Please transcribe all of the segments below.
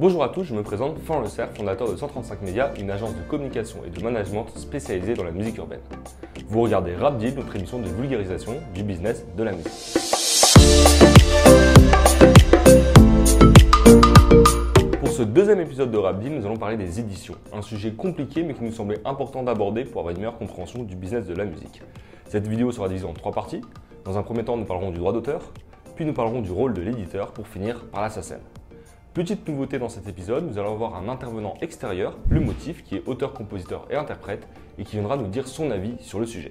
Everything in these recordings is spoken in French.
Bonjour à tous, je me présente, Florent Le Cerf, fondateur de 135 Médias, une agence de communication et de management spécialisée dans la musique urbaine. Vous regardez Rap Deal, notre émission de vulgarisation du business de la musique. Pour ce deuxième épisode de Rap Deal, nous allons parler des éditions, un sujet compliqué mais qui nous semblait important d'aborder pour avoir une meilleure compréhension du business de la musique. Cette vidéo sera divisée en 3 parties. Dans un premier temps, nous parlerons du droit d'auteur, puis nous parlerons du rôle de l'éditeur pour finir par la SACEM. Petite nouveauté dans cet épisode, nous allons avoir un intervenant extérieur, le Motif, qui est auteur, compositeur et interprète, et qui viendra nous dire son avis sur le sujet.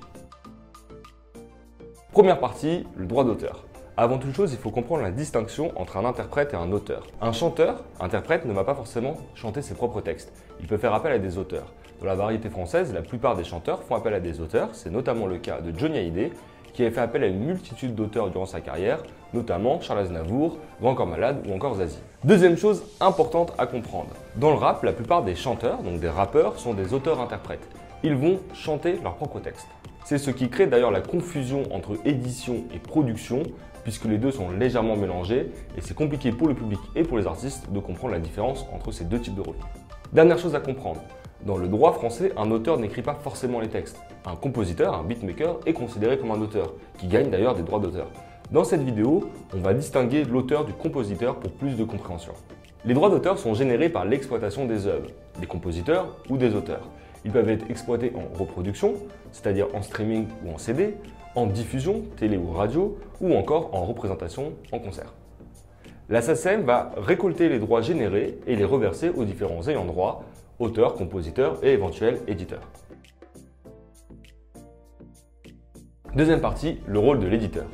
Première partie, le droit d'auteur. Avant toute chose, il faut comprendre la distinction entre un interprète et un auteur. Un chanteur, interprète, ne va pas forcément chanter ses propres textes. Il peut faire appel à des auteurs. Dans la variété française, la plupart des chanteurs font appel à des auteurs. C'est notamment le cas de Johnny Hallyday, qui avait fait appel à une multitude d'auteurs durant sa carrière, notamment Charles Aznavour, Grand Corps Malade ou encore Zazie. Deuxième chose importante à comprendre. Dans le rap, la plupart des chanteurs, donc des rappeurs, sont des auteurs-interprètes. Ils vont chanter leurs propres textes. C'est ce qui crée d'ailleurs la confusion entre édition et production, puisque les deux sont légèrement mélangés et c'est compliqué pour le public et pour les artistes de comprendre la différence entre ces deux types de rôles. Dernière chose à comprendre. Dans le droit français, un auteur n'écrit pas forcément les textes. Un compositeur, un beatmaker, est considéré comme un auteur, qui gagne d'ailleurs des droits d'auteur. Dans cette vidéo, on va distinguer l'auteur du compositeur pour plus de compréhension. Les droits d'auteur sont générés par l'exploitation des œuvres, des compositeurs ou des auteurs. Ils peuvent être exploités en reproduction, c'est-à-dire en streaming ou en CD, en diffusion, télé ou radio, ou encore en représentation en concert. La SACEM va récolter les droits générés et les reverser aux différents ayants droit, auteurs, compositeurs et éventuels éditeurs. Deuxième partie, le rôle de l'éditeur.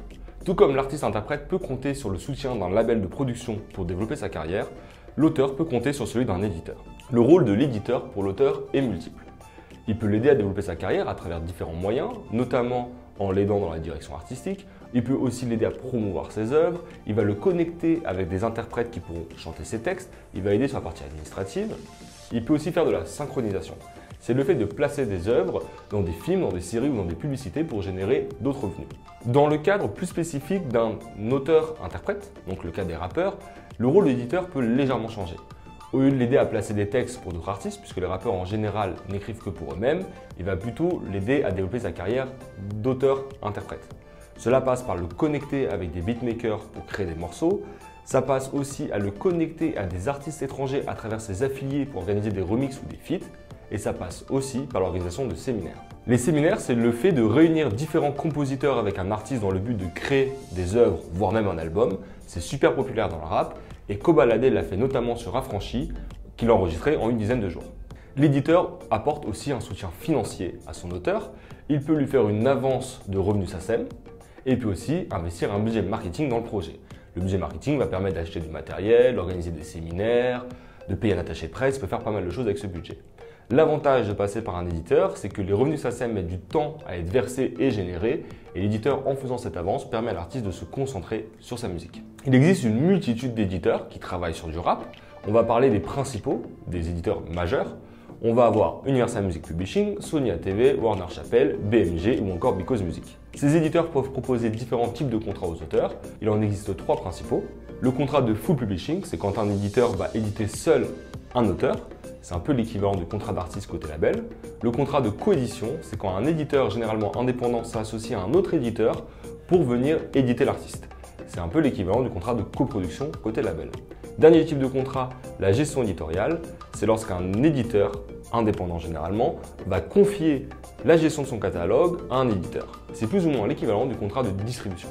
Tout comme l'artiste-interprète peut compter sur le soutien d'un label de production pour développer sa carrière, l'auteur peut compter sur celui d'un éditeur. Le rôle de l'éditeur pour l'auteur est multiple. Il peut l'aider à développer sa carrière à travers différents moyens, notamment en l'aidant dans la direction artistique. Il peut aussi l'aider à promouvoir ses œuvres. Il va le connecter avec des interprètes qui pourront chanter ses textes. Il va aider sur la partie administrative. Il peut aussi faire de la synchronisation. C'est le fait de placer des œuvres dans des films, dans des séries ou dans des publicités pour générer d'autres revenus. Dans le cadre plus spécifique d'un auteur-interprète, donc le cas des rappeurs, le rôle de l'éditeur peut légèrement changer. Au lieu de l'aider à placer des textes pour d'autres artistes, puisque les rappeurs en général n'écrivent que pour eux-mêmes, il va plutôt l'aider à développer sa carrière d'auteur-interprète. Cela passe par le connecter avec des beatmakers pour créer des morceaux. Ça passe aussi à le connecter à des artistes étrangers à travers ses affiliés pour organiser des remixes ou des feats. Et ça passe aussi par l'organisation de séminaires. Les séminaires, c'est le fait de réunir différents compositeurs avec un artiste dans le but de créer des œuvres, voire même un album. C'est super populaire dans le rap et Kobalade l'a fait notamment sur Affranchi, qu'il a enregistré en une dizaine de jours. L'éditeur apporte aussi un soutien financier à son auteur. Il peut lui faire une avance de revenus SACEM et il peut aussi investir un budget marketing dans le projet. Le budget marketing va permettre d'acheter du matériel, d'organiser des séminaires, de payer un attaché de presse, il peut faire pas mal de choses avec ce budget. L'avantage de passer par un éditeur, c'est que les revenus SACEM mettent du temps à être versés et générés, et l'éditeur, en faisant cette avance, permet à l'artiste de se concentrer sur sa musique. Il existe une multitude d'éditeurs qui travaillent sur du rap. On va parler des principaux, des éditeurs majeurs. On va avoir Universal Music Publishing, Sony ATV, Warner Chappell, BMG ou encore Because Music. Ces éditeurs peuvent proposer différents types de contrats aux auteurs. Il en existe 3 principaux. Le contrat de full publishing, c'est quand un éditeur va éditer seul un auteur. C'est un peu l'équivalent du contrat d'artiste côté label. Le contrat de coédition, c'est quand un éditeur généralement indépendant s'associe à un autre éditeur pour venir éditer l'artiste. C'est un peu l'équivalent du contrat de coproduction côté label. Dernier type de contrat, la gestion éditoriale, c'est lorsqu'un éditeur, indépendant généralement, va confier la gestion de son catalogue à un éditeur. C'est plus ou moins l'équivalent du contrat de distribution.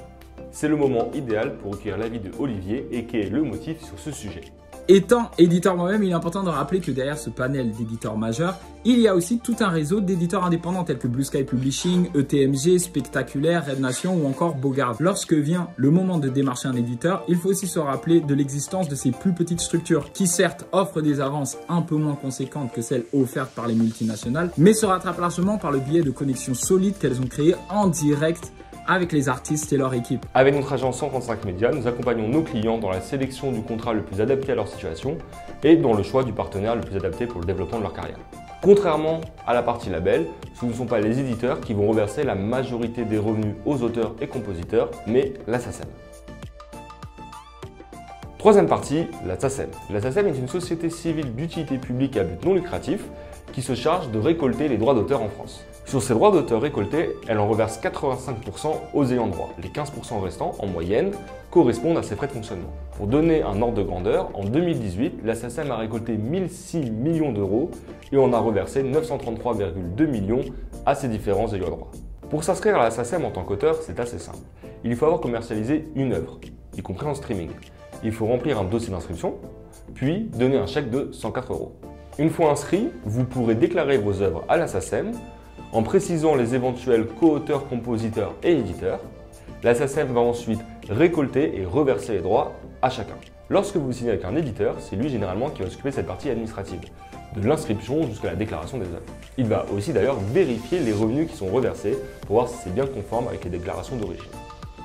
C'est le moment idéal pour recueillir l'avis de Olivier et qui est le Motif sur ce sujet. Étant éditeur moi-même, il est important de rappeler que derrière ce panel d'éditeurs majeurs, il y a aussi tout un réseau d'éditeurs indépendants tels que Blue Sky Publishing, ETMG, Spectaculaire, Red Nation ou encore Bogard. Lorsque vient le moment de démarcher un éditeur, il faut aussi se rappeler de l'existence de ces plus petites structures qui certes offrent des avances un peu moins conséquentes que celles offertes par les multinationales, mais se rattrapent largement par le biais de connexions solides qu'elles ont créées en direct avec les artistes et leur équipe. Avec notre agence 135 Médias, nous accompagnons nos clients dans la sélection du contrat le plus adapté à leur situation et dans le choix du partenaire le plus adapté pour le développement de leur carrière. Contrairement à la partie label, ce ne sont pas les éditeurs qui vont reverser la majorité des revenus aux auteurs et compositeurs, mais la SACEM. Troisième partie, la SACEM. La SACEM est une société civile d'utilité publique à but non lucratif qui se charge de récolter les droits d'auteur en France. Sur ces droits d'auteur récoltés, elle en reverse 85% aux ayants droit. Les 15% restants, en moyenne, correspondent à ses frais de fonctionnement. Pour donner un ordre de grandeur, en 2018, la SACEM a récolté 1006 millions d'euros et on a reversé 933,2 millions à ses différents ayants droit. Pour s'inscrire à la SACEM en tant qu'auteur, c'est assez simple. Il faut avoir commercialisé une œuvre, y compris en streaming. Il faut remplir un dossier d'inscription, puis donner un chèque de 104 euros. Une fois inscrit, vous pourrez déclarer vos œuvres à la SACEM en précisant les éventuels co-auteurs, compositeurs et éditeurs. La SACEM va ensuite récolter et reverser les droits à chacun. Lorsque vous signez avec un éditeur, c'est lui généralement qui va s'occuper de cette partie administrative, de l'inscription jusqu'à la déclaration des œuvres. Il va aussi d'ailleurs vérifier les revenus qui sont reversés pour voir si c'est bien conforme avec les déclarations d'origine.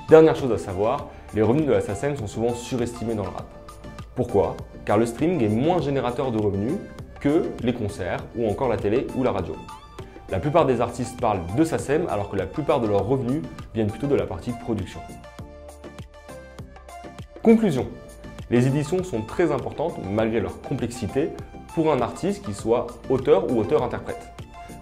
Dernière chose à savoir, les revenus de la SACEM sont souvent surestimés dans le rap. Pourquoi? Car le streaming est moins générateur de revenus que les concerts ou encore la télé ou la radio. La plupart des artistes parlent de SACEM alors que la plupart de leurs revenus viennent plutôt de la partie production. Conclusion. Les éditions sont très importantes malgré leur complexité pour un artiste qui soit auteur ou auteur-interprète.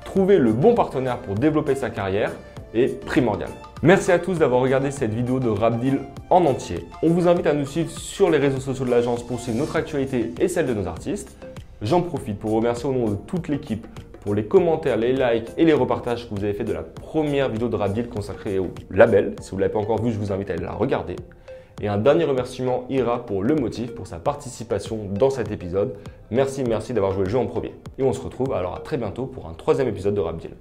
Trouver le bon partenaire pour développer sa carrière est primordial. Merci à tous d'avoir regardé cette vidéo de Rapdeal en entier. On vous invite à nous suivre sur les réseaux sociaux de l'agence pour suivre notre actualité et celle de nos artistes. J'en profite pour remercier au nom de toute l'équipe pour les commentaires, les likes et les repartages que vous avez fait de la première vidéo de Rapdeal consacrée au label. Si vous ne l'avez pas encore vue, je vous invite à aller la regarder. Et un dernier remerciement ira pour Le Motif pour sa participation dans cet épisode. Merci d'avoir joué le jeu en premier. Et on se retrouve alors à très bientôt pour un troisième épisode de Rapdeal.